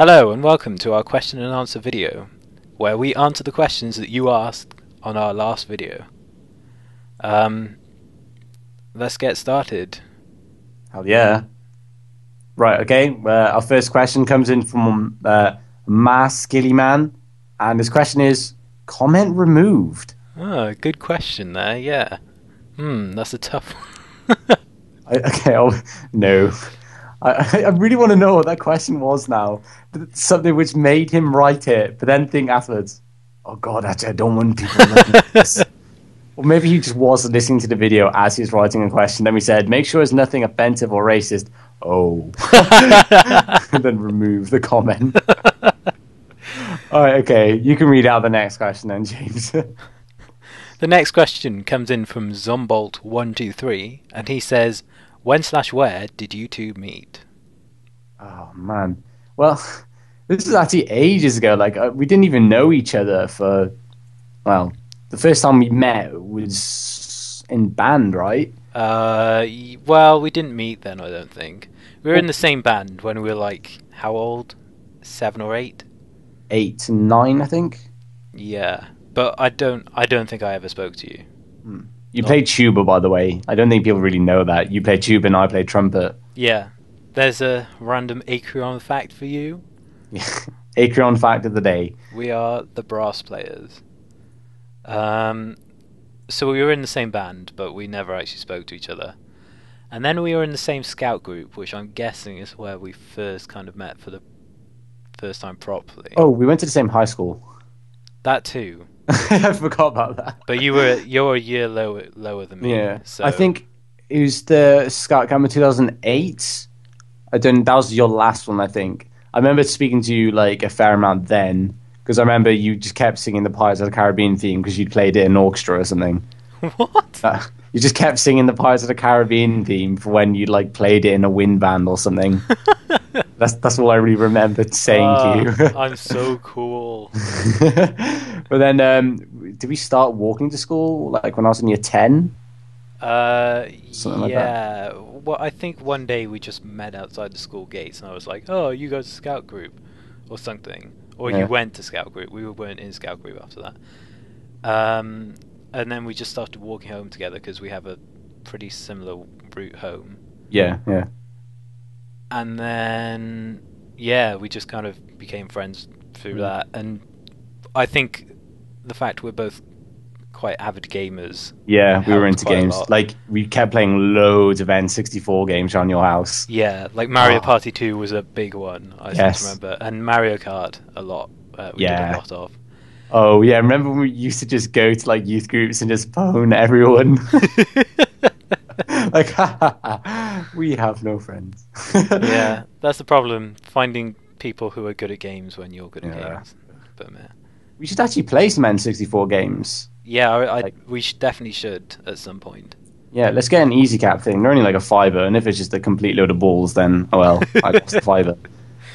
Hello and welcome to our question and answer video, where we answer the questions that you asked on our last video. Let's get started. Hell yeah. Right, okay. Our first question comes in from Skilly Man, and his question is comment removed. Oh, good question there, yeah. That's a tough one. Okay, no. I really want to know what that question was now. Something which made him write it, but then think afterwards, oh god, actually, I don't want people looking at this. Or maybe he just wasn't listening to the video as he was writing a question. Then we said, make sure it's nothing offensive or racist. Oh. And then remove the comment. All right, okay. You can read out the next question then, James. The next question comes in from Zombolt123, and he says, when/where did you two meet? Oh, man. Well, this is actually ages ago. Like, we didn't even know each other for, well, the first time we met was in band, right? Well, we didn't meet then, I don't think. We were in the same band when we were like, how old? 7 or 8? 8 and 9, I think. Yeah, but I don't think I ever spoke to you. You played tuba, by the way. I don't think people really know that. You played tuba and I played trumpet. Yeah, there's a random Aecryon fact for you. Acryon fact of the day. We are the brass players. So we were in the same band, but we never actually spoke to each other. And then we were in the same scout group, which I'm guessing is where we first kind of met for the first time properly. Oh, we went to the same high school. That too. I forgot about that. But you're a year lower than me. Yeah. So I think it was the Scout Camp of 2008. That was your last one, I think. I remember speaking to you like a fair amount then, because I remember you just kept singing the Pirates of the Caribbean theme because you'd played it in an orchestra or something. What? You just kept singing the Pirates of the Caribbean theme for when you like played it in a wind band or something. That's all I really remembered saying to you. I'm so cool. But then, did we start walking to school like when I was in year 10? Something like that. Yeah. Well, I think one day we just met outside the school gates, and I was like, "Oh, you go to scout group," or something, or Yeah. you went to scout group. We weren't in scout group after that. And then we just started walking home together because we have a pretty similar route home. Yeah, yeah. And then, yeah, we just kind of became friends through that. And I think the fact we're both quite avid gamers. Yeah, we were helped into quite a games. lot. Like, we kept playing loads of N64 games around your house. Yeah, like Mario Oh. Party 2 was a big one, I seem Yes. to remember. And Mario Kart, a lot. We did a Yeah. lot of. Oh, yeah. Remember when we used to just go to, like, youth groups and just phone everyone? Like, we have no friends. Yeah, that's the problem, finding people who are good at games when you're good at Yeah. games. But man. We should actually play some N64 games. Yeah, Like- we definitely should at some point. Yeah, let's get an easy cap thing. They're only like a fiver, and if it's just a complete load of balls, then, oh well, I lost a fiver.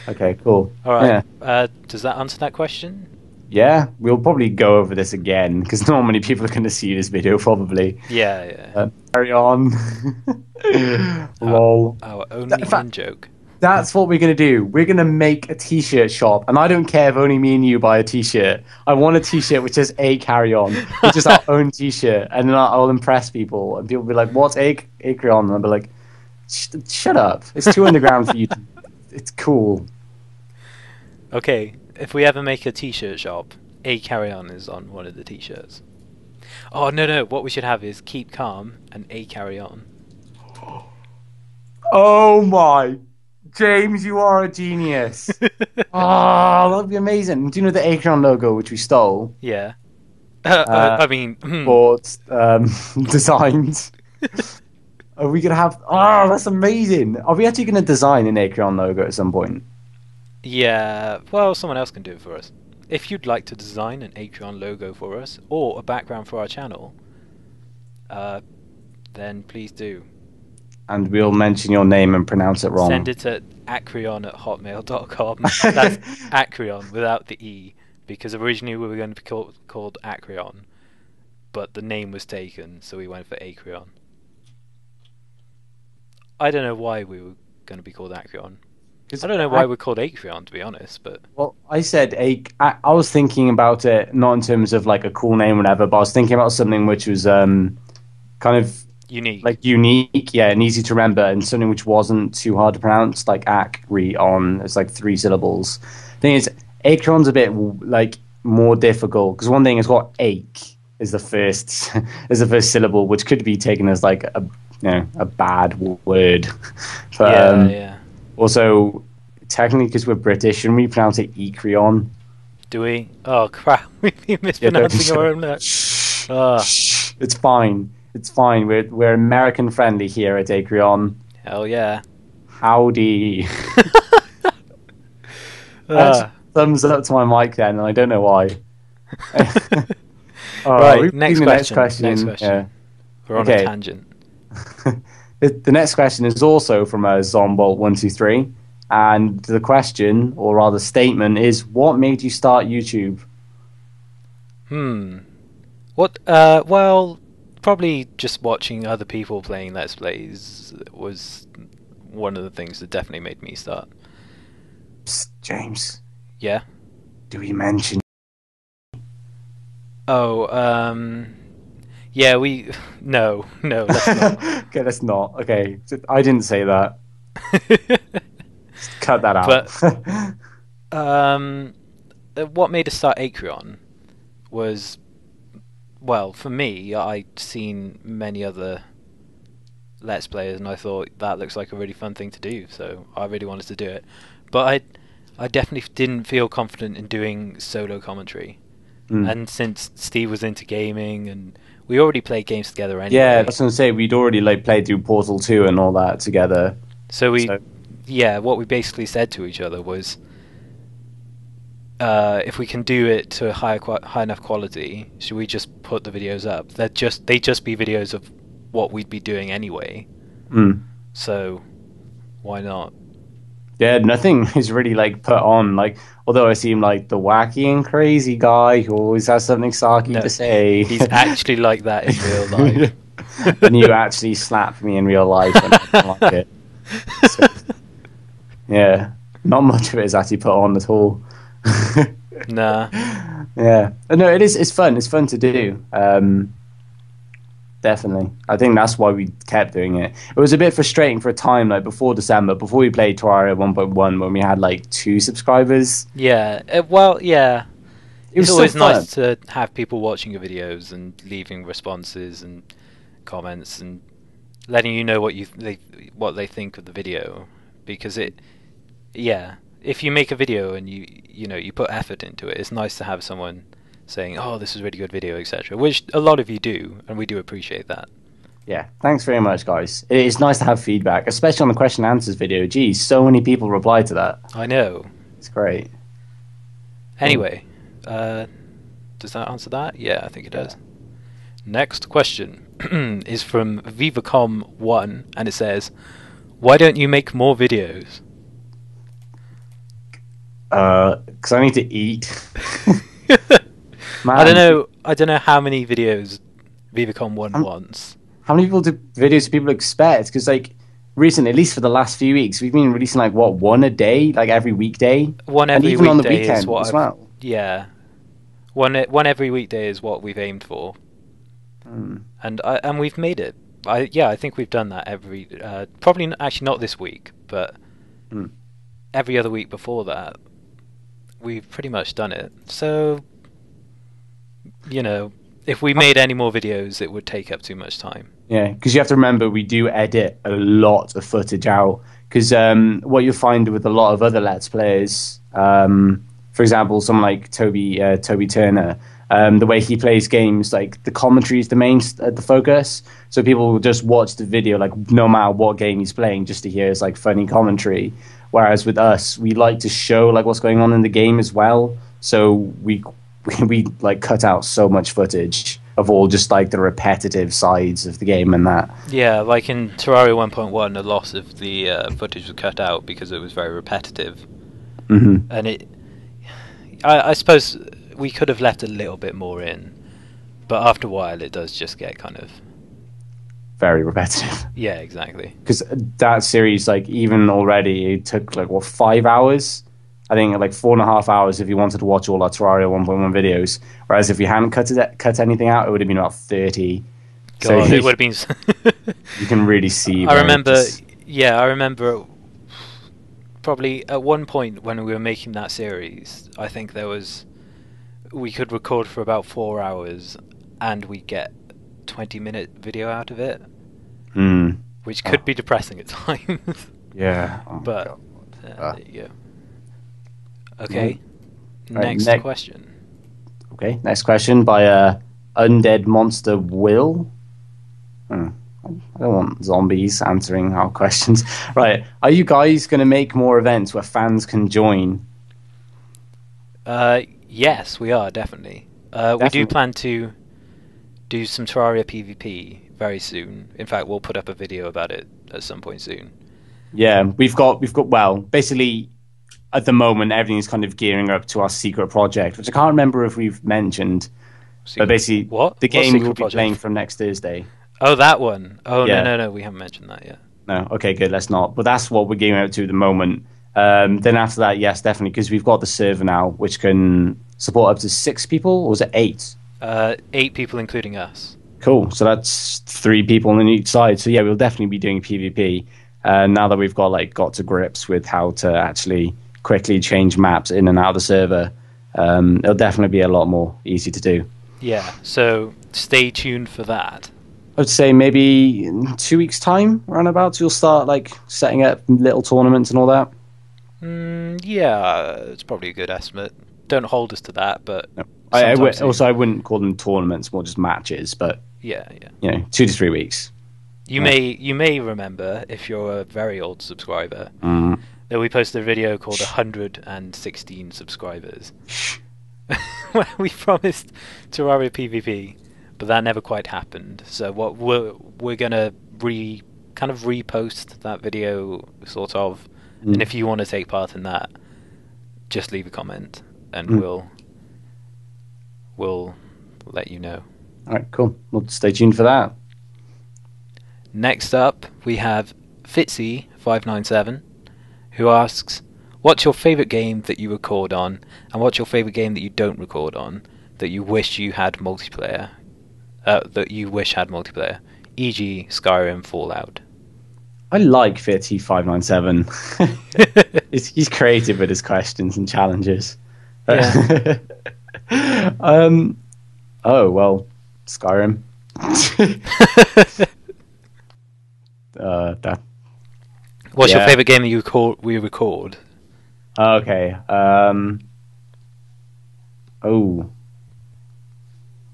Okay, cool. Alright, Yeah. Does that answer that question? Yeah, we'll probably go over this again because not many people are going to see this video. Probably. Yeah, yeah. Carry on. Lol. Our only in fact- in-joke. That's what we're going to do. We're going to make a T-shirt shop, and I don't care if only me and you buy a T-shirt. I want a T-shirt which says Aecryon, which is our own T-shirt, and then I'll impress people, and people will be like, "What's Aecryon?" And I'll be like, "Shut up! It's too underground for you. It's cool." Okay, if we ever make a t-shirt shop, Aecryon is on one of the t-shirts. Oh, no, what we should have is Keep Calm and Aecryon. Oh my, James, you are a genius. Oh, that'd be amazing. Do you know the Aecryon logo which we stole? Yeah. I mean... Bought, designed. Are we gonna have? Oh, that's amazing. Are we actually gonna design an Aecryon logo at some point? Yeah, well, someone else can do it for us. If you'd like to design an Aecryon logo for us, or a background for our channel, then please do. And we'll mention your name and pronounce it wrong. Send it to acryon@hotmail.com. That's Acryon without the E, because originally we were going to be called Acryon, but the name was taken, so we went for Aecryon. I don't know why we were going to be called Acryon. Because I don't know why we're called Acryon, to be honest, but well, I said I was thinking about it not in terms of like a cool name or whatever, but I was thinking about something which was kind of unique. like unique, yeah, and easy to remember, and something which wasn't too hard to pronounce, like acryon. It's like 3 syllables. Thing is, acryon's a bit like more difficult because one thing it's got ache is the first is the first syllable, which could be taken as like a a bad word, but Yeah, yeah. also technically because we're British, and we pronounce it Aecryon. Do we? Oh crap! We've been Yeah, don't, mispronouncing our own name. shh, Ah, shh. It's fine. It's fine. We're American friendly here at Aecryon. hell yeah. Howdy. I actually Ah. thumbs up to my mic then, and I don't know why. Right, We've next seen the next question. Next question. Yeah. question. We're on a Okay. tangent. The next question is also from Zombolt123, and the question, or rather statement, is: what made you start YouTube? Hmm. What? Well, probably just watching other people playing Let's Plays was one of the things that definitely made me start. Psst, James, Yeah. do we mention? Oh, yeah, we. No, no, let's not. Okay, let's not. Okay, I didn't say that. Just cut that out. But, um, what made us start Acryon was, well, for me, I'd seen many other Let's Players, and I thought that looks like a really fun thing to do, so I really wanted to do it. But I definitely didn't feel confident in doing solo commentary. Mm. And since Steve was into gaming, and we already played games together Yeah, anyway, that's what I'm saying. We'd already like played through Portal 2 and all that together. so So yeah, what we basically said to each other was, if we can do it to a high enough quality, should we just put the videos up? They'd just be videos of what we'd be doing anyway. mm. So why not? Yeah, nothing is really like put on. Like, although I seem like the wacky and crazy guy who always has something sarky No, to say. he's actually like that in real life. And you actually slap me in real life and I don't like it. So, yeah, not much of it is actually put on at all. Nah. Yeah, no, it is. It's fun. It's fun to do. Definitely. I think that's why we kept doing it. It was a bit frustrating for a time, like before December, before we played Terraria 1.1, when we had like 2 subscribers. Yeah. Well, yeah. It was It's still always fun. nice to have people watching your videos and leaving responses and comments and letting you know what they think of the video, because yeah, if you make a video and you put effort into it, it's nice to have someone saying, "Oh, this is a really good video," etc. Which a lot of you do, and we do appreciate that. Yeah, thanks very much, guys. It's nice to have feedback, especially on the question and answers video. Geez, so many people replied to that. I know. It's great. Anyway, does that answer that? Yeah, I think it Yeah. does. Next question is from Vivacom1, and it says, "Why don't you make more videos?" Because I need to eat. Man, I don't know. I don't know how many videos Vivacom1 I'm- wants. how many videos do people expect? Because like recently, at least for the last few weeks, we've been releasing like what, one a day, like every weekday, One and every even on the weekday is weekend what as I've. well. Yeah, one every weekday is what we've aimed for, Hmm. and we've made it. I think we've done that every. Probably actually not this week, but Hmm. every other week before that, we've pretty much done it. So, if we made any more videos, it would take up too much time. Yeah, because you have to remember we do edit a lot of footage out. Because what you'll find with a lot of other Let's Players, for example, someone like Toby Turner, the way he plays games, like the commentary is the focus. So people will just watch the video, like no matter what game he's playing, just to hear his like funny commentary. Whereas with us, we like to show like what's going on in the game as well. So we like cut out so much footage of all just like the repetitive sides of the game and that. Yeah, like in Terraria 1.1, a lot of the footage was cut out because it was very repetitive, Mm-hmm. and I suppose we could have left a little bit more in, but after a while, it does just get kind of very repetitive. Yeah, exactly. Because that series, like, even already, it took like what 5 hours. I think like 4.5 hours if you wanted to watch all our Terraria 1.1 videos. Whereas if you hadn't cut anything out, it would have been about 30. So God, it would have been. you can really see. I Where remember. Yeah, I remember. Probably at one point when we were making that series, I think we could record for about 4 hours, and we get 20-minute video out of it, which could be depressing at times. Yeah, but there you go. Okay, next question. Okay, next question by Undead Monster Will. I don't want zombies answering our questions. Right, are you guys going to make more events where fans can join? Yes, we are, definitely. We do plan to do some Terraria PvP very soon. In fact, we'll put up a video about it at some point soon. Yeah, we've got well, basically at the moment everything's kind of gearing up to our secret project, which I can't remember if we've mentioned. But basically, the game we'll be playing from next Thursday. Oh, that one. Oh, yeah. No, we haven't mentioned that yet. No, okay, good, let's not. But that's what we're gearing up to at the moment. Then after that, yes, definitely, because we've got the server now, which can support up to 6 people, or was it 8? 8 people, including us. Cool, so that's 3 people on each side. So yeah, we'll definitely be doing PvP. Now that we've got to grips with how to actually quickly change maps in and out of the server, it'll definitely be a lot more easy to do. Yeah, so stay tuned for that. I would say maybe in 2 weeks' time, around about, you'll start like setting up little tournaments and all that. Yeah, it's probably a good estimate. Don't hold us to that, but no. I wouldn't call them tournaments, more just matches. But yeah, 2 to 3 weeks. You may remember, if you're a very old subscriber, that we posted a video called 116 subscribers, where we promised Terraria PvP, but that never quite happened. So what we're gonna repost that video, sort of, and if you want to take part in that, just leave a comment, and we'll let you know. All right, cool. Well, stay tuned for that. Next up, we have Fitzy597, who asks, what's your favourite game that you record on, and what's your favourite game that you don't record on, that you wish you had multiplayer? E.g. Skyrim, Fallout. I like Fitzy597. He's creative with his questions and challenges. Yeah. Oh, well, Skyrim. What's your favourite game that we record? Okay.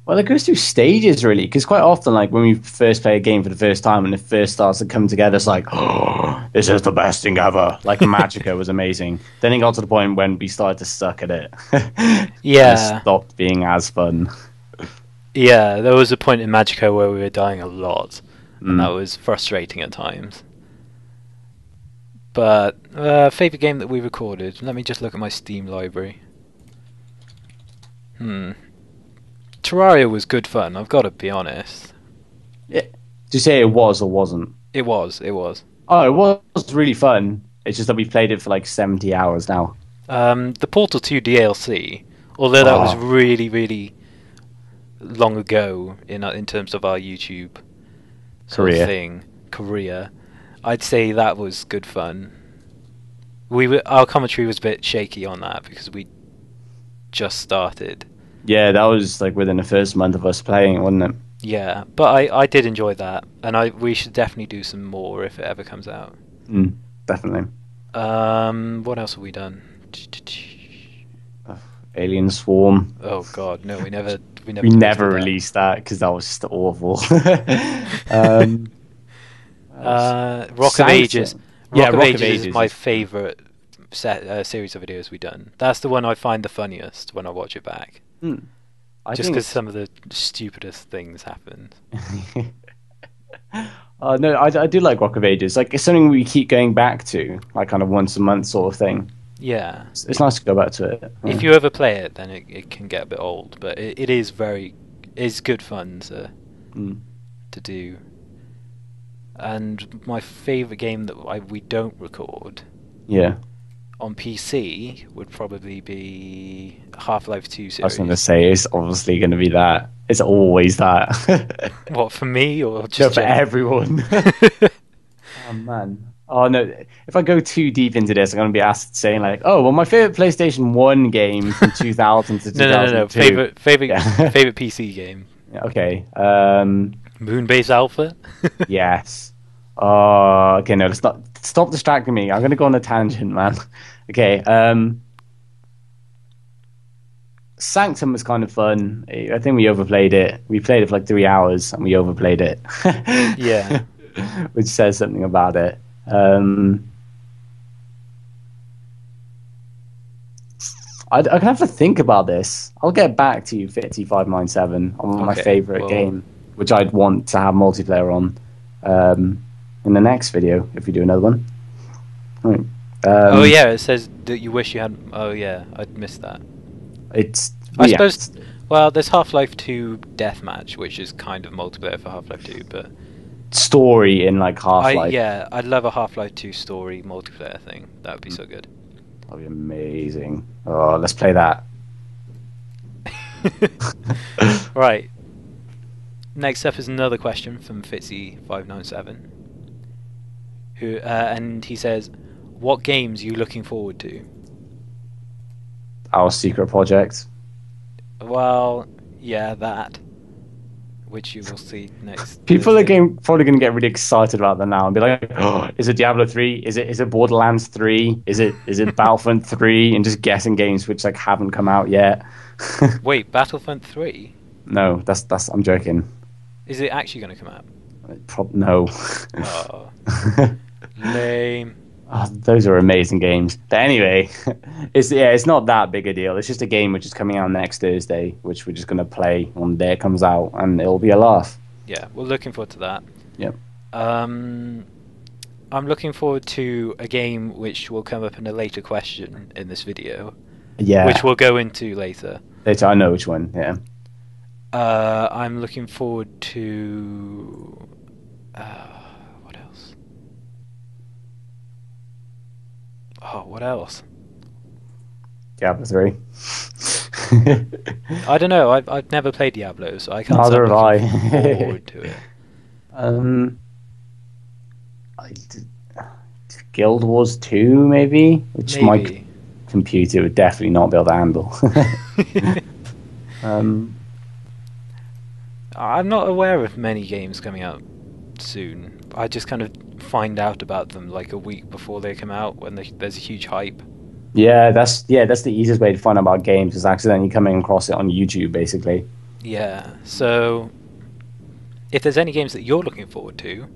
Well, it goes through stages, really, because quite often, like, when we first play a game for the first time and it first starts to come together, it's like, oh, this is the best thing ever. Like, Magica was amazing. Then it got to the point when we started to suck at it. Yeah. It stopped being as fun. Yeah, there was a point in Magica where we were dying a lot, and that was frustrating at times. But, favourite game that we recorded? Let me just look at my Steam library. Terraria was good fun, I've got to be honest. Yeah. Did you say it was or wasn't? It was. Oh, it was really fun. It's just that we played it for like 70 hours now. The Portal 2 DLC, although that was really, really long ago in terms of our YouTube career, I'd say that was good fun. Our commentary was a bit shaky on that because we just started. Yeah, that was like within the first month of us playing, wasn't it? Yeah, but I did enjoy that, and we should definitely do some more if it ever comes out. Definitely. What else have we done? Alien Swarm. Oh God, no, we never released that because that was just awful. Rock of Ages. Rock of Ages is my favourite series of videos we've done. That's the one I find the funniest when I watch it back. Just because some of the stupidest things happened. No, I do like Rock of Ages. Like, it's something we keep going back to, like kind of once a month sort of thing. Yeah, it's nice to go back to it. If you ever play it, then it can get a bit old, but it's good fun to do. And my favourite game that we don't record Yeah. on PC would probably be Half-Life 2 I was going to series. say, it's obviously going to be that. It's always that. What, for me or No, just for everyone. Oh, man. Oh, no. If I go too deep into this, I'm going to be asked saying, like, oh, well, my favorite PlayStation 1 game from 2000 to No. 2002. Yeah. Favorite PC game. Okay. Moonbase Alpha. Yes. Oh, okay, no, let's not stop distracting me. I'm going to go on a tangent, man. Okay. Sanctum was kind of fun. I think we overplayed it. We played it for like 3 hours and we overplayed it. Yeah. Which says something about it. I'd have to think about this. I'll get back to you, Fitzy597, on my Okay, favorite well, game, which I'd want to have multiplayer on in the next video if we do another one. Right. oh yeah, it says that you wish you had. Oh yeah, I'd missed that. It's I yeah, suppose. Well, there's Half-Life 2 Deathmatch, which is kind of multiplayer for Half-Life 2, but story in like Half-Life. I'd love a Half-Life 2 story multiplayer thing. That would be so good. That'd be amazing. Oh, let's play that. Right. Next up is another question from Fitzy597, who and he says, "What games are you looking forward to?" Our secret project. Well, yeah, that, which you will see next. People Thursday. are probably going to get really excited about that now and be like, "Oh, is it Diablo 3? Is it Borderlands 3? Is it Battlefront 3?" And just guessing games which like haven't come out yet. Wait, Battlefront 3? No, that's I'm joking. Is it actually going to come out? No. Oh, lame. Oh, those are amazing games. But anyway, it's not that big a deal. It's just a game which is coming out next Thursday, which we're just going to play on the day it comes out, and it'll be a laugh. Yeah, we're looking forward to that. Yep. I'm looking forward to a game which will come up in a later question in this video, Yeah. which we'll go into later. Later, I know which one. Yeah. I'm looking forward to what else? Oh, what else? Diablo 3. I don't know. I've never played Diablo, so I can't Neither say have I'm I. looking forward to it. Guild Wars 2, maybe? Which my Maybe. computer would definitely not be able to handle. I'm not aware of many games coming out soon. I just kind of find out about them like a week before they come out when there's a huge hype. Yeah, that's the easiest way to find out about games, is accidentally coming across it on YouTube, basically. Yeah, so if there's any games that you're looking forward to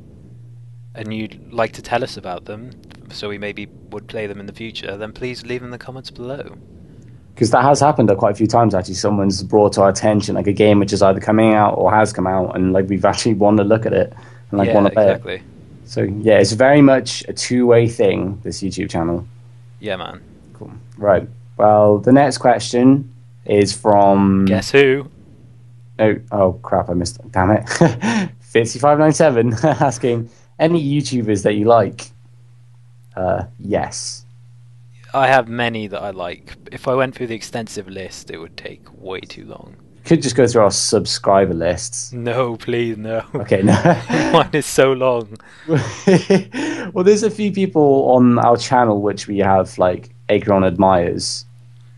and you'd like to tell us about them, so we maybe would play them in the future, then please leave them in the comments below. Because that has happened quite a few times, actually. Someone's brought to our attention like a game which is either coming out or has come out, and like we've actually wanted to look at it and like want to play exactly. it. So yeah, it's very much a two-way thing, this YouTube channel. Yeah, man. Cool. Right. Well, the next question is from... Guess who? Oh crap, I missed it. Damn it. Fitzy597 asking, any YouTubers that you like? Yes. I have many that I like. If I went through the extensive list, it would take way too long. Could just go through our subscriber lists. No, please, no. Okay, no. Mine is so long. Well, there's a few people on our channel which we have, like, Aecryon admires.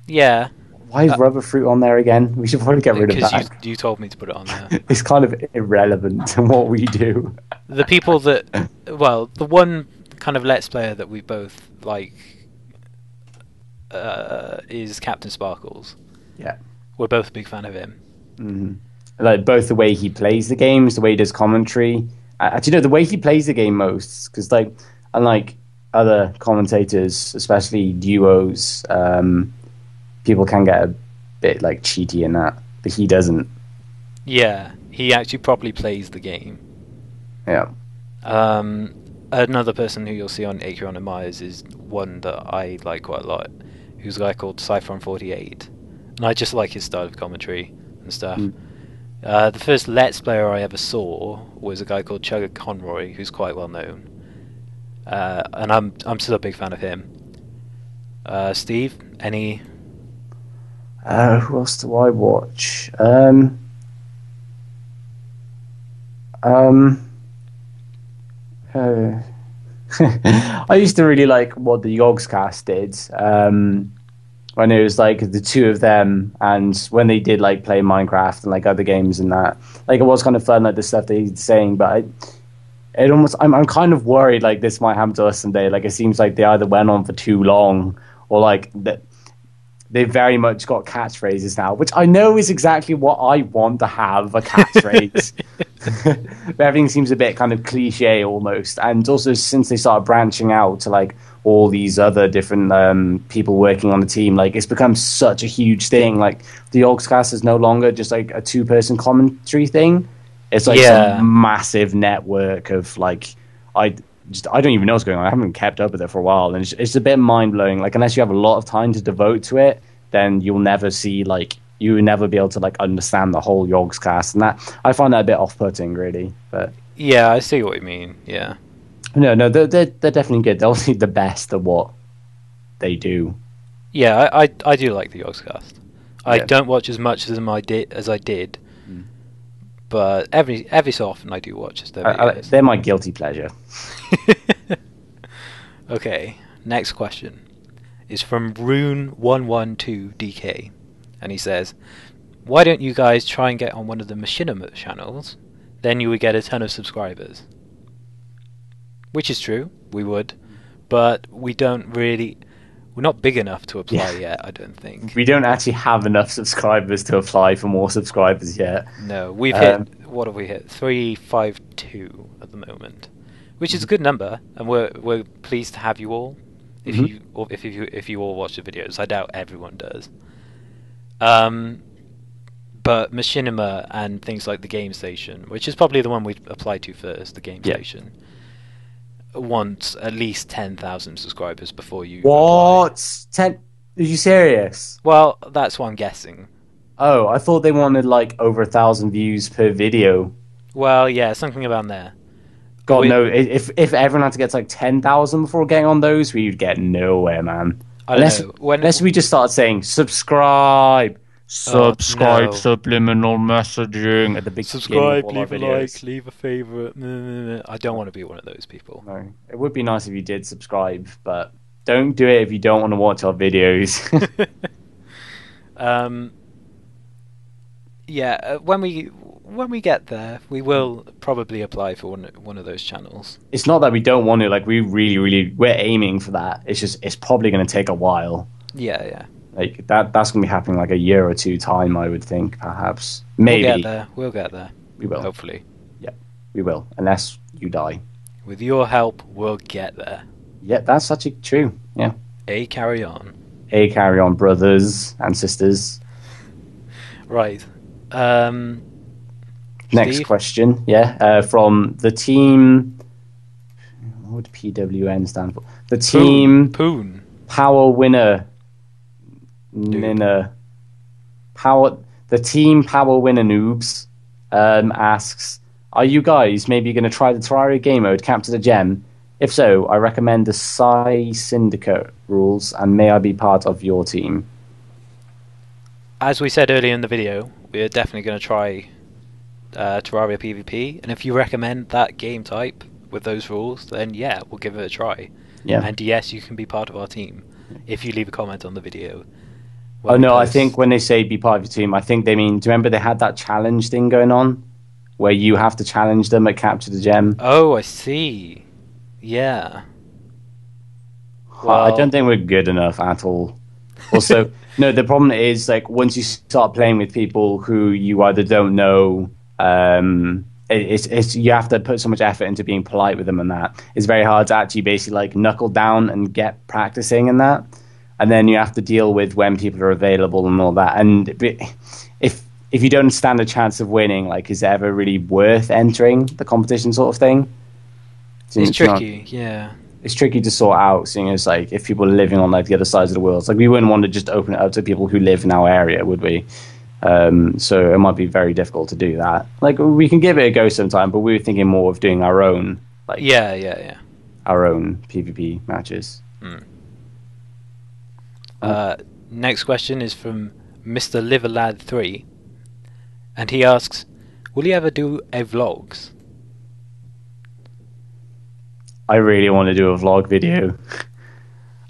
Yeah. Why is Rubber Fruit on there again? We should probably get rid of that. Because you told me to put it on there. It's kind of irrelevant to what we do. The people that... Well, the one kind of Let's Player that we both like is Captain Sparkles. Yeah. We're both a big fan of him. Mm-hmm. Like, both the way he plays the games, the way he does commentary. Actually, no, the way he plays the game most. Because, like, unlike other commentators, especially duos, people can get a bit, like, cheaty in that. But he doesn't. Yeah, he actually properly plays the game. Yeah. Another person who you'll see on Aecryon and Myers is one that I like quite a lot, who's a guy called Cyphron48. And I just like his style of commentary and stuff. The first Let's Player I ever saw was a guy called Chugga Conroy, who's quite well known, and I'm still a big fan of him. Steve, any? Who else do I watch? Uh, I used to really like what the Yogscast did. When it was like the two of them, and when they did like play Minecraft and like other games and that, like it was kind of fun, like the stuff they're saying. But I'm kind of worried like this might happen to us someday. Like it seems like they either went on for too long, or like that they very much got catchphrases now, which I know is exactly what I want to have, a catchphrase. But everything seems a bit kind of cliche almost. And also since they started branching out to like all these other different people working on the team, like it's become such a huge thing. Like the Yogscast is no longer just like a two-person commentary thing. It's like some massive network of like I don't even know what's going on. I haven't kept up with it for a while, and it's a bit mind-blowing. Like unless you have a lot of time to devote to it, then you'll never see like you will never be able to like understand the whole Yogscast, and that I find that a bit off-putting, really. But yeah, I see what you mean. Yeah. No, they're definitely good. They're obviously the best at what they do. Yeah, I do like the Yogscast. I don't watch as much as I did, but every so often I do watch their videos. They're my guilty pleasure. Okay, next question is from Rune112DK, and he says, "Why don't you guys try and get on one of the Machinima channels? Then you would get a ton of subscribers." Which is true, we would, but we're not big enough to apply yet, I don't think. We don't actually have enough subscribers to apply for more subscribers yet. No, we've hit, what have we hit? 352 at the moment, which is a good number, and we're pleased to have you all. If you all watch the videos, I doubt everyone does. But Machinima and things like the Game Station, which is probably the one we applied to first, the Game Station, want at least 10,000 subscribers before you What? apply. 10? Are you serious? Well, that's what I'm guessing. Oh, I thought they wanted like over 1,000 views per video. Well, yeah, something about there. God, no. If everyone had to get to like 10,000 before getting on those, we'd get nowhere, man. Unless we just started saying subscribe, subliminal messaging at the beginning. Subscribe, leave a like, leave a favorite. I don't want to be one of those people. No, it would be nice if you did subscribe, but don't do it if you don't want to watch our videos. When we get there, we will probably apply for one of those channels. It's not that we don't want to. Like we're aiming for that. It's probably going to take a while. Yeah. Like that's going to be happening like a year or two time, I would think, perhaps. Maybe. We'll get there. We will. Hopefully. Yeah, we will. Unless you die. With your help, we'll get there. Yeah, that's actually true. Yeah. Aecryon. Aecryon brothers and sisters. Right. Next Steve? question. Yeah. From the team. What would PWN stand for? The team. Poon. Power winner. Nina. The team Power Winner Noobs asks, are you guys maybe going to try the Terraria game mode, Capture the Gem? If so, I recommend the Psi Syndicate rules, and may I be part of your team? As we said earlier in the video, we're definitely going to try Terraria PvP, and if you recommend that game type with those rules, then yeah, we'll give it a try. Yeah. And yes, you can be part of our team if you leave a comment on the video. Oh no, I think when they say be part of your team, I think they mean, do you remember they had that challenge thing going on? Where you have to challenge them at Capture the Gem? Oh, I see. Yeah. Well, I don't think we're good enough at all. Also, no, the problem is, like, once you start playing with people who you either don't know, you have to put so much effort into being polite with them and that. It's very hard to actually basically, like, knuckle down and get practicing and that. And then you have to deal with when people are available and all that. And if you don't stand a chance of winning, like, is it ever really worth entering the competition sort of thing? It's tricky, yeah. It's tricky to sort out, seeing as, like, if people are living on, like, the other sides of the world. Like, we wouldn't want to just open it up to people who live in our area, would we? So it might be very difficult to do that. Like we can give it a go sometime, but we were thinking more of doing our own, like Yeah. our own PvP matches. Next question is from Mr. Liverlad3, and he asks, "Will you ever do a vlogs?" I really want to do a vlog video.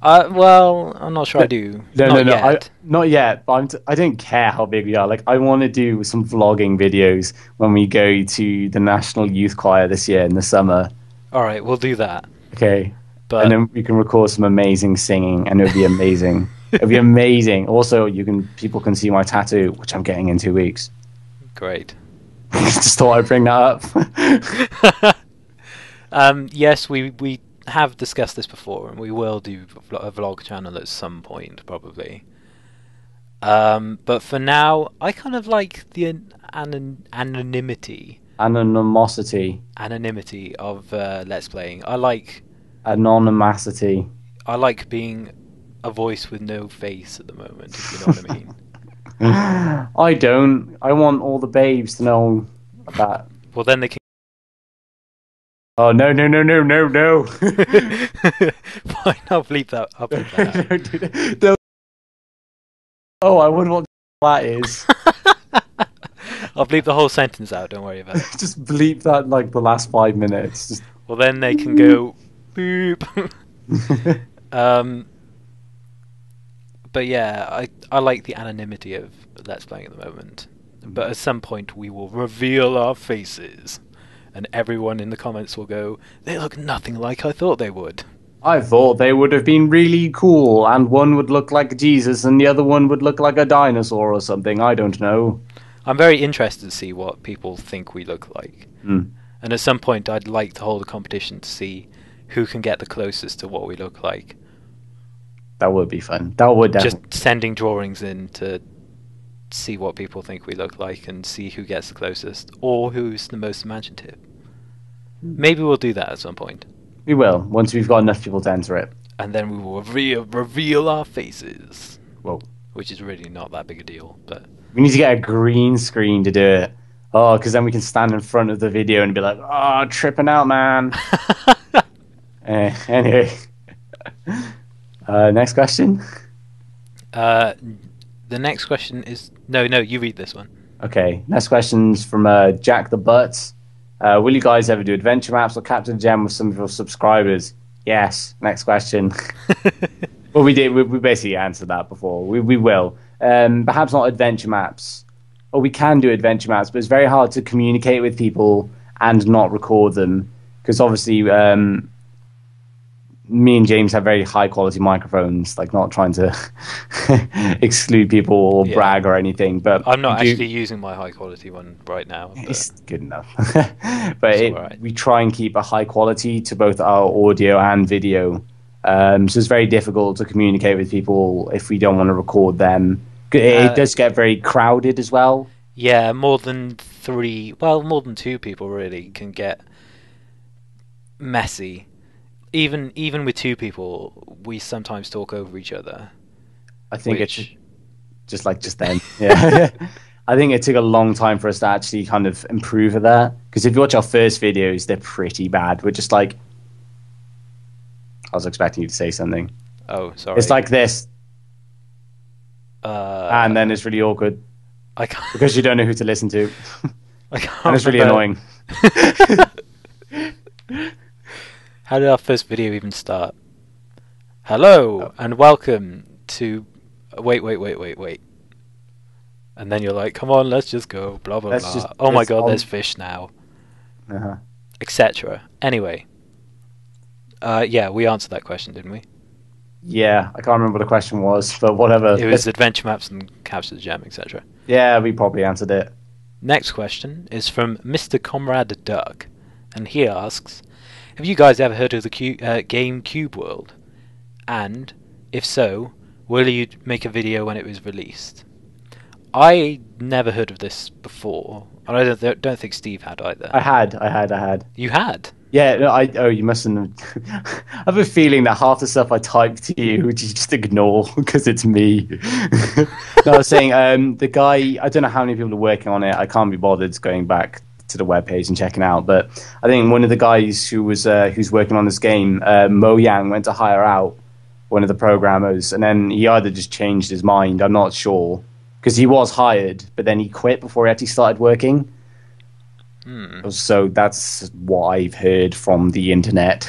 Well, I'm not sure I do. No. Yet. Not yet. But I don't care how big we are. Like, I want to do some vlogging videos when we go to the National Youth Choir this year in the summer. All right, we'll do that. Okay, But and then we can record some amazing singing, and it'll be amazing. It'll be amazing. Also, people can see my tattoo, which I'm getting in 2 weeks. great. Just thought I'd bring that up. Yes, we have discussed this before, and we will do a vlog channel at some point, probably. But for now, I kind of like the anonymity of Let's Playing. I like anonymity. I like being a voice with no face at the moment, if you know what I mean. I don't. I want all the babes to know that. Well, then they can. Oh, no. Fine, I'll bleep that. I'll bleep that out. Oh, I wonder what that is. I'll bleep the whole sentence out, don't worry about it. Just bleep that, like, the last 5 minutes. Just... Well, then they can go, boop. But yeah, I like the anonymity of Let's Playing at the moment. But at some point we will reveal our faces. And everyone in the comments will go, "They look nothing like I thought they would." I thought they would have been really cool, and one would look like Jesus and the other one would look like a dinosaur or something. I don't know. I'm very interested to see what people think we look like. And at some point I'd like to hold a competition to see who can get the closest to what we look like. That would be fun. That would definitely... Just sending drawings in to see what people think we look like and see who gets the closest, or who's the most imaginative. Maybe we'll do that at some point. We will, once we've got enough people to enter it. And then we will reveal our faces. Whoa. Which is really not that big a deal, but... We need to get a green screen to do it. Oh, because then we can stand in front of the video and be like, "Oh, tripping out, man." Anyway. Next question? The next question is... No, you read this one. Okay, next question's from Jack the Butts. Will you guys ever do adventure maps or capture the gem with some of your subscribers? Yes. Next question. Well, we did. We basically answered that before. We will. Perhaps not adventure maps. Or we can do adventure maps, but it's very hard to communicate with people and not record them. Because obviously, me and James have very high quality microphones, like not trying to exclude people or brag or anything. But I'm not actually using my high quality one right now. But it's good enough. But we try and keep a high quality to both our audio and video. So it's very difficult to communicate with people if we don't want to record them. It does get very crowded as well. Yeah, more than 2 people really can get messy. Even with 2 people, we sometimes talk over each other. I think it's just then. Yeah. I think it took a long time for us to actually kind of improve at that. Because if you watch our first videos, they're pretty bad. We're just like... I was expecting you to say something. Oh, sorry. It's like this. And then it's really awkward. I can't... Because you don't know who to listen to. I can't and it's really annoying. How did our first video even start? Hello, and welcome to... Wait. And then you're like, come on, let's just go, blah, blah, blah. Oh my god, there's fish now. Etc. Anyway. Yeah, we answered that question, didn't we? Yeah, I can't remember what the question was, but whatever. It was adventure maps and capture the gem, etc. Yeah, we probably answered it. Next question is from Mr. Comrade Duck, and he asks, have you guys ever heard of the game Cube World? And, if so, will you make a video when it was released? I never heard of this before, and I don't think Steve had either. I had. You had? Yeah, no, you mustn't. I have a feeling that half the stuff I type to you, which you just ignore because it's me. No, I was saying, the guy, I don't know how many people are working on it. I can't be bothered going back to the webpage and checking out. But I think one of the guys who's working on this game, Mo Yang, went to hire out one of the programmers, and then he either just changed his mind. I'm not sure because he was hired, but then he quit before he actually started working. So that's what I've heard from the internet.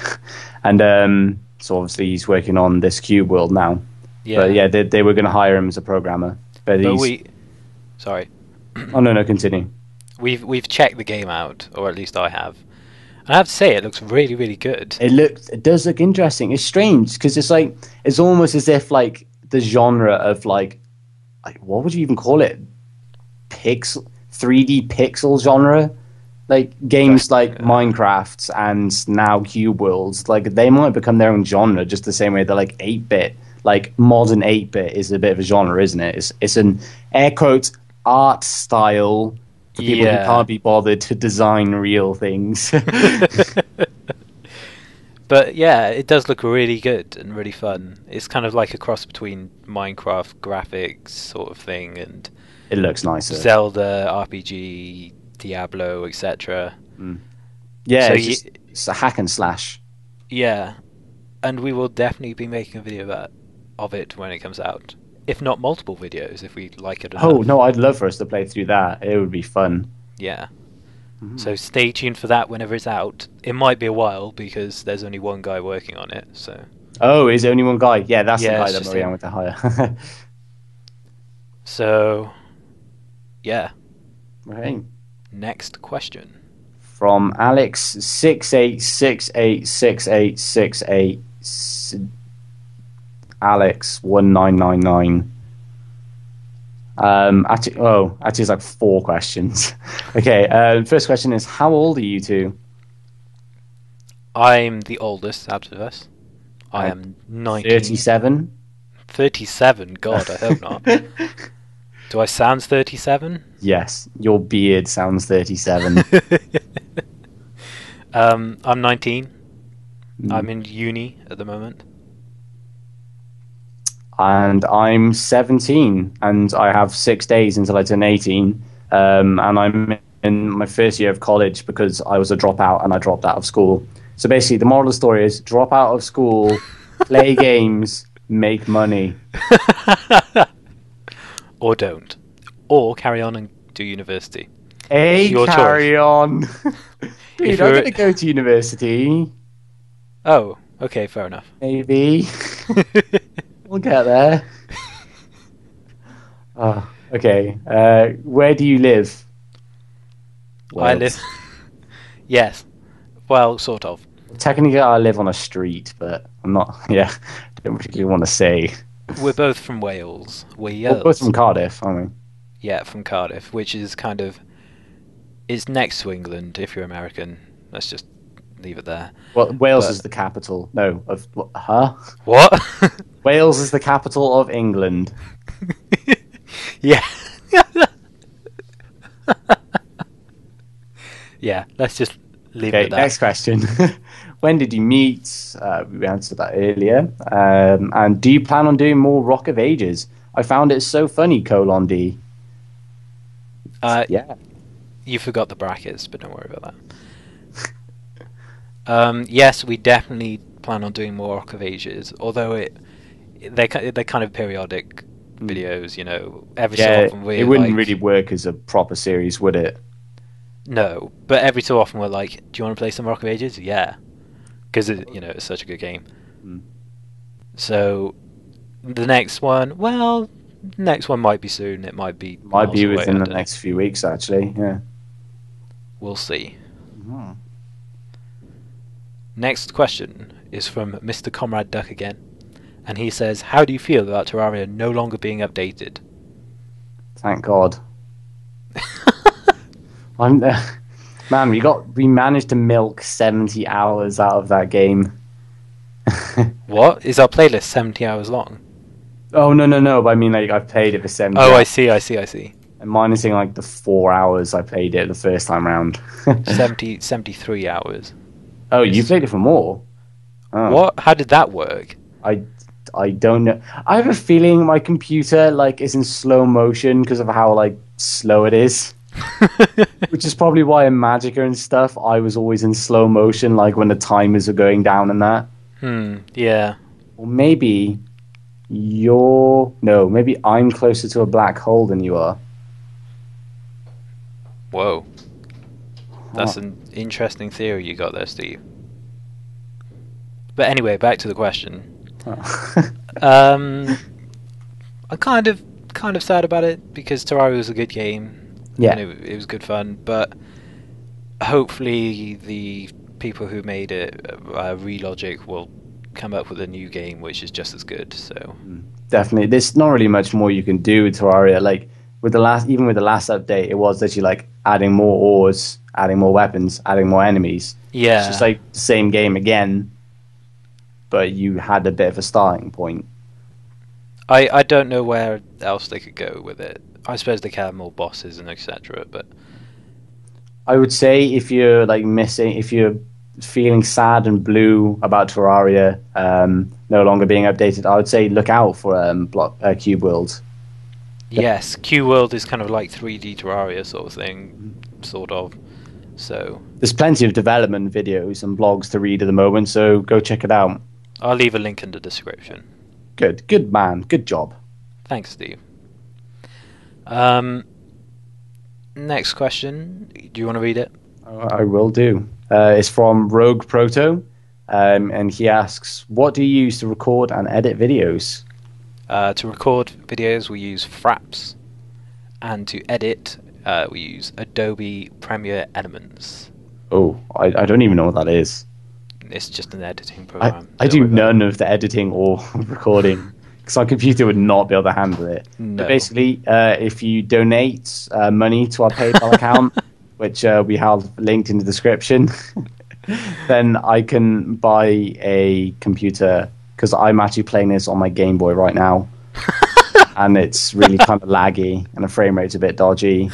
And so obviously he's working on this Cube World now. Yeah. But yeah, they were going to hire him as a programmer. But he's... Sorry. Oh, no, continue. We've checked the game out, or at least I have. I have to say, it looks really, really good. It does look interesting. It's strange because it's almost as if like the genre of like what would you even call it? 3D pixel genre. Like games like Minecraft and now Cube Worlds, like they might become their own genre, just the same way that like 8-bit, like modern 8-bit is a bit of a genre, isn't it? It's an air quotes art style for people who can't be bothered to design real things. But yeah, it does look really good and really fun. It's kind of like a cross between Minecraft graphics sort of thing and it looks nicer. Zelda RPG, Diablo, etc. Yeah, so it's a hack and slash. Yeah, and we will definitely be making a video of it when it comes out. If not multiple videos, if we like it enough. Oh, no, I'd love for us to play through that. It would be fun. Yeah. So stay tuned for that whenever it's out. It might be a while because there's only one guy working on it. So. Oh, is there only one guy? Yeah, that's the guy that Marianne went to hire. So, yeah. Right. Next question. From Alex 68686868 Alex 1999. Actually, it's like 4 questions. Okay, first question is, how old are you two? I'm the oldest out of us. I am 19. 37? 37? God, I hope not. Do I sound 37? Yes, your beard sounds 37. I'm 19. I'm in uni at the moment. And I'm 17, and I have 6 days until I turn 18. And I'm in my first year of college because I was a dropout and I dropped out of school. So basically, the moral of the story is drop out of school, play games, make money. Or don't. Or carry on and do university. Aecryon. Dude, I'm going to go to university. Oh, okay, fair enough. Maybe. We'll get there. Oh, okay. Where do you live? I live... Yes. Well, sort of. Technically, I live on a street, but I'm not... Yeah, I don't particularly want to say. We're both from Wales. We're both from Cardiff, aren't we? Yeah, from Cardiff, which is kind of... It's next to England, if you're American. Let's just leave it there. Well, Wales is the capital. No, of... Huh? What? Wales is the capital of England. Yeah. Yeah, let's just leave it at that. Next question. When did you meet? We answered that earlier. And do you plan on doing more Rock of Ages? I found it so funny, :D. Yeah. You forgot the brackets, but don't worry about that. Yes, we definitely plan on doing more Rock of Ages, although they're kind of periodic videos, you know. Every so often it wouldn't really work as a proper series, would it? No, but every so often we're like, do you want to play some Rock of Ages? Yeah, because it's such a good game. So the next one might be soon. It might be within the next few weeks, actually. Yeah, we'll see. Next question is from Mr. Comrade Duck again, and he says, how do you feel about Terraria no longer being updated? Thank God. Man, we managed to milk 70 hours out of that game. What? Is our playlist 70 hours long? Oh, no, but I mean, like, I've played it for 70 hours. I see. And minusing, the 4 hours I played it the first time round. 73 hours. Oh, you played it for more? Oh, What? How did that work? I, I don't know. I have a feeling my computer like is in slow motion because of how like slow it is. Which is probably why in Magica and stuff, I was always in slow motion, like when the timers are going down and that. Yeah. Or maybe you're. No, maybe I'm closer to a black hole than you are. Whoa. Huh. That's an interesting theory you got there, Steve. But anyway, back to the question. Huh. I'm kind of sad about it because Terraria was a good game and Yeah, it was good fun, but hopefully the people who made it, Relogic, will come up with a new game which is just as good. So definitely. There's not really much more you can do with Terraria. Like with the last, even with the last update, it was that you like adding more ores, adding more weapons, adding more enemies. It's just yeah, like the same game again, but you had a bit of a starting point. I don't know where else they could go with it. I suppose they could have more bosses and etc. But I would say if you're like missing, if you're feeling sad and blue about Terraria no longer being updated, I would say look out for Cube World. yes, Q World is kind of like 3D Terraria sort of thing, sort of. So There's plenty of development videos and blogs to read at the moment, so go check it out. I'll leave a link in the description. Good man, good job. Thanks, Steve. Next question. Do you want to read it? I will do. It's from Rogue Proto, and he asks, "What do you use to record and edit videos?" To record videos, we use Fraps, and to edit, we use Adobe Premiere Elements. Oh, I don't even know what that is. It's just an editing program. I do none of the editing or recording because my computer would not be able to handle it. No. But basically, if you donate money to our PayPal account, which we have linked in the description, then I can buy a computer because I'm actually playing this on my Game Boy right now. And it's really kind of laggy and the frame rate's a bit dodgy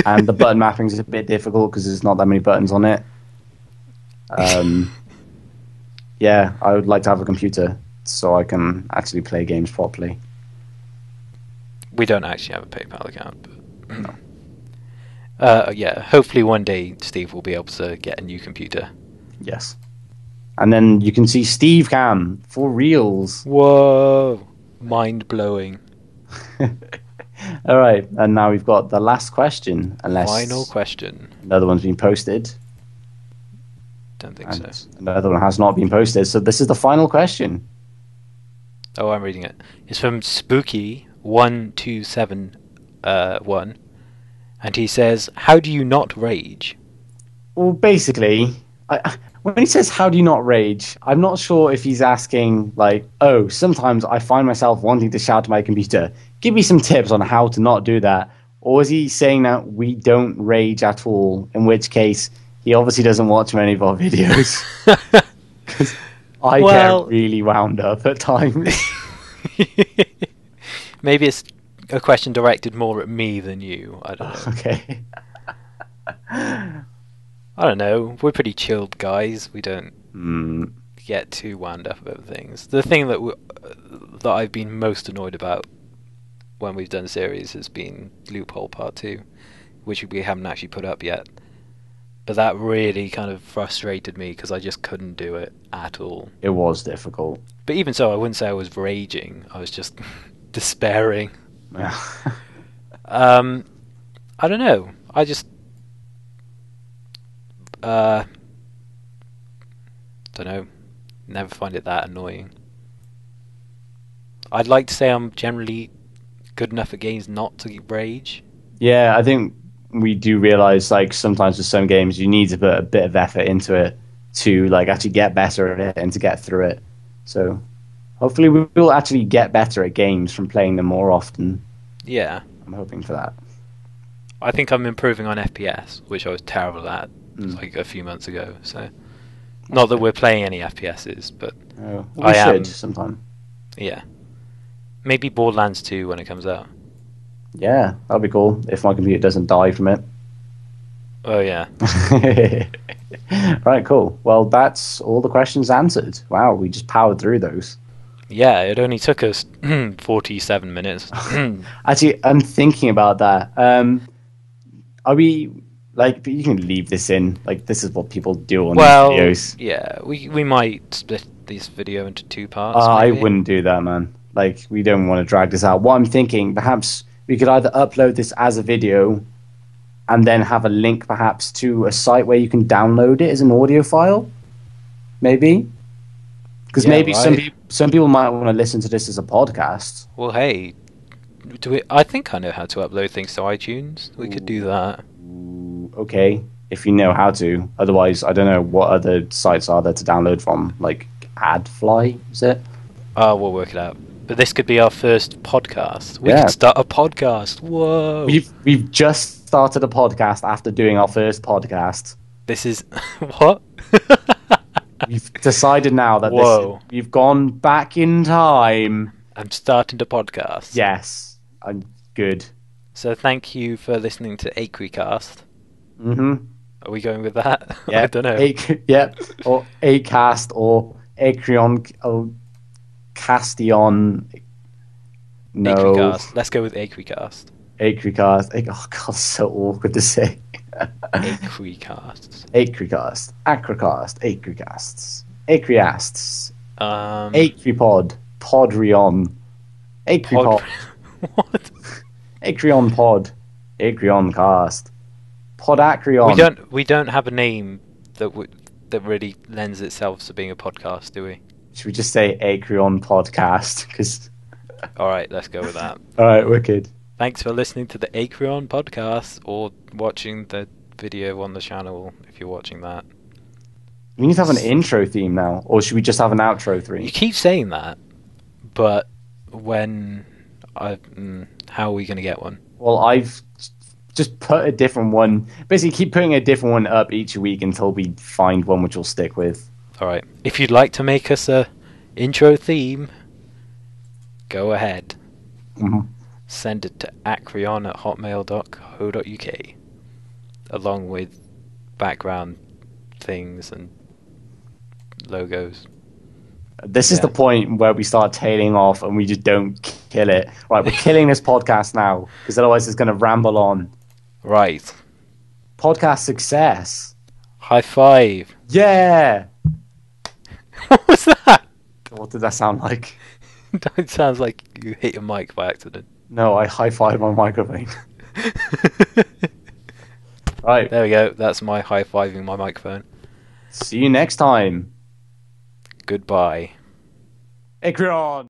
and the button mapping is a bit difficult because there's not that many buttons on it. Yeah, I would like to have a computer so I can actually play games properly. We don't actually have a PayPal account, but yeah, hopefully one day Steve will be able to get a new computer. Yes. And then you can see Steve Cam for reals. Whoa! Mind blowing. All right, and now we've got the last question, unless Final question. another one's been posted. Don't think And so. another one has not been posted, so this is the final question. Oh, I'm reading it. It's from Spooky1271, and he says, "How do you not rage?" Well, basically, when he says "How do you not rage?" I'm not sure if he's asking like, "Oh, sometimes I find myself wanting to shout at my computer. Give me some tips on how to not do that," or is he saying that we don't rage at all? In which case, he obviously doesn't watch many of our videos. Because I get really wound up at times. Maybe it's a question directed more at me than you. I don't know. Okay. I don't know. We're pretty chilled guys. We don't get too wound up about things. The thing that that I've been most annoyed about when we've done series has been Loophole Part 2, which we haven't actually put up yet. But that really kind of frustrated me because I just couldn't do it at all. It was difficult. But even so, I wouldn't say I was raging. I was just despairing. Yeah. I don't know. I just don't know. Never find it that annoying. I'd like to say I'm generally good enough at games not to rage. Yeah, I think we do realize like sometimes with some games you need to put a bit of effort into it to like actually get better at it and to get through it. So hopefully we will actually get better at games from playing them more often. Yeah. I'm hoping for that. I think I'm improving on FPS, which I was terrible at like a few months ago. So not that we're playing any FPSs, but We should sometime. Yeah. Maybe Borderlands 2 when it comes out. Yeah, that'd be cool if my computer doesn't die from it. Oh yeah. Right, cool. Well, that's all the questions answered. Wow, we just powered through those. Yeah, it only took us 47 minutes. Actually, I'm thinking about that. Are we like? You can leave this in. Like, this is what people do on these Well, videos. yeah, we might split this video into two parts, I maybe. wouldn't do that, man. Like, we don't want to drag this out. What I'm thinking, perhaps we could either upload this as a video and then have a link, perhaps, to a site where you can download it as an audio file. Maybe, because Yeah, maybe right. some people might want to listen to this as a podcast. Well, hey, do we? I think I know how to upload things to iTunes. We could do that. Ooh, okay, if you know how to. Otherwise, I don't know what other sites are there to download from. Like AdFly, is it? Oh, we'll work it out. But this could be our first podcast. We Yeah. could start a podcast. Whoa! We've just started a podcast after doing our first podcast. This is what? We've decided now that Whoa! we've gone back in time. I'm starting to podcast. Yes, I'm good. So thank you for listening to Aecryon. Mm-hmm. Are we going with that? Yeah. I don't know. Yep. Or Acast or Acryon or Castion. No. Aecryon. Let's go with Aecryon. Acrecast. Oh god, so awkward to say. Aecryon. Acrecast. Acrecast. Acrecasts. Acreasts. Acrepod. Podrion. Acrepod. What? Acryon pod. Acryon cast. Podacryon. We don't have a name that really lends itself to being a podcast, do we? Should we just say Acryon podcast? Because. All right, let's go with that. All right, wicked. Thanks for listening to the Aecryon podcast or watching the video on the channel if you're watching that. We need to have an intro theme now, or should we just have an outro You theme? keep saying that, but how are we going to get one? Well, I've just put a different one. Basically, keep putting a different one up each week until we find one which we'll stick with. All right. If you'd like to make us a intro theme, go ahead. Mm-hmm. Send it to acryon@hotmail.co.uk along with background things and logos. This is the point where we start tailing off and we just don't kill it. Right, we're killing this podcast now because otherwise it's going to ramble on. Right. Podcast success. High five. Yeah. What was that? What did that sound like? It sounds like you hit your mic by accident. No, I high-fived my microphone. Right. There we go. That's my high-fiving my microphone. See you next time. Goodbye. Acryon.